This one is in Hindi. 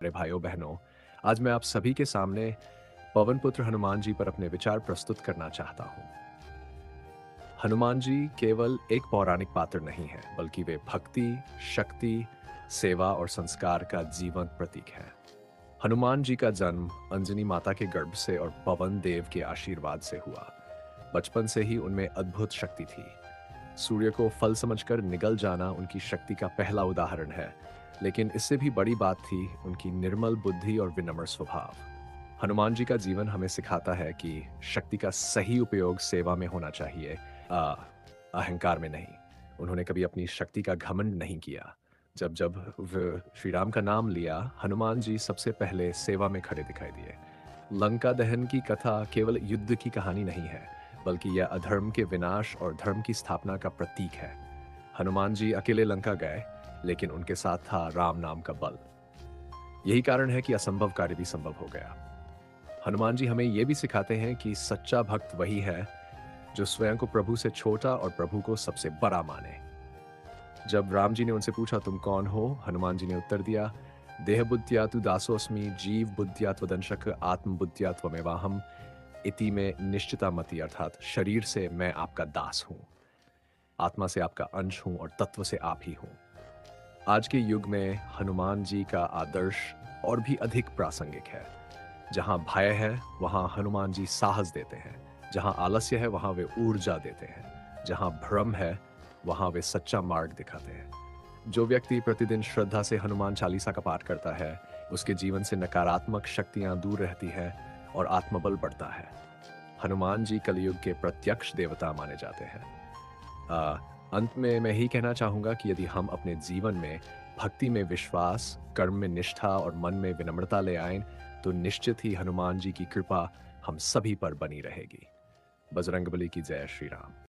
मेरे भाइयों बहनों, आज मैं आप सभी के सामने पवन पुत्र हनुमान जी पर अपने विचार प्रस्तुत करना चाहता हूँ। हनुमान जी केवल एक पौराणिक पात्र नहीं हैं, बल्कि वे भक्ति, शक्ति, सेवा और संस्कार का जीवंत प्रतीक हैं। हनुमान जी का जन्म अंजनी माता के गर्भ से और पवन देव के आशीर्वाद से हुआ। बचपन से ही उनमें अद्भुत शक्ति थी। सूर्य को फल समझकर निगल जाना उनकी शक्ति का पहला उदाहरण है, लेकिन इससे भी बड़ी बात थी उनकी निर्मल बुद्धि और विनम्र स्वभाव। हनुमान जी का जीवन हमें सिखाता है कि शक्ति का सही उपयोग सेवा में होना चाहिए, आ, अहंकार में नहीं। उन्होंने कभी अपनी शक्ति का घमंड नहीं किया। जब जब श्री राम का नाम लिया, हनुमान जी सबसे पहले सेवा में खड़े दिखाई दिए। लंका दहन की कथा केवल युद्ध की कहानी नहीं है, बल्कि यह अधर्म के विनाश और धर्म की स्थापना का प्रतीक है। हनुमान जी अकेले लंका गए, लेकिन उनके साथ था राम नाम का बल। यही कारण है कि असंभव कार्य भी संभव हो गया। हनुमान जी हमें यह भी सिखाते हैं कि सच्चा भक्त वही है जो स्वयं को प्रभु से छोटा और प्रभु को सबसे बड़ा माने। जब राम जी ने उनसे पूछा, तुम कौन हो? हनुमान जी ने उत्तर दिया, देह बुद्धिया तु दासोस्मि, जीव बुद्धिया त्वदंशक, आत्म बुद्धिया त्वमेवाहम। इति में निश्चिता मति, अर्थात शरीर से मैं आपका दास हूं, आत्मा से आपका अंश हूं और तत्व से आप ही हूं। आज के युग में हनुमान जी का आदर्श और भी अधिक प्रासंगिक है। जहां भय है, वहां हनुमान जी साहस देते हैं। जहां आलस्य है, वहां वे ऊर्जा देते हैं। जहां भ्रम है, वहां वे सच्चा मार्ग दिखाते हैं। जो व्यक्ति प्रतिदिन श्रद्धा से हनुमान चालीसा का पाठ करता है, उसके जीवन से नकारात्मक शक्तियां दूर रहती है और आत्मबल बढ़ता है। हनुमान जी कलयुग के प्रत्यक्ष देवता माने जाते हैं। अ, अंत में मैं यही कहना चाहूँगा कि यदि हम अपने जीवन में भक्ति में विश्वास, कर्म में निष्ठा और मन में विनम्रता ले आएँ, तो निश्चित ही हनुमान जी की कृपा हम सभी पर बनी रहेगी। बजरंगबली की जय श्री राम।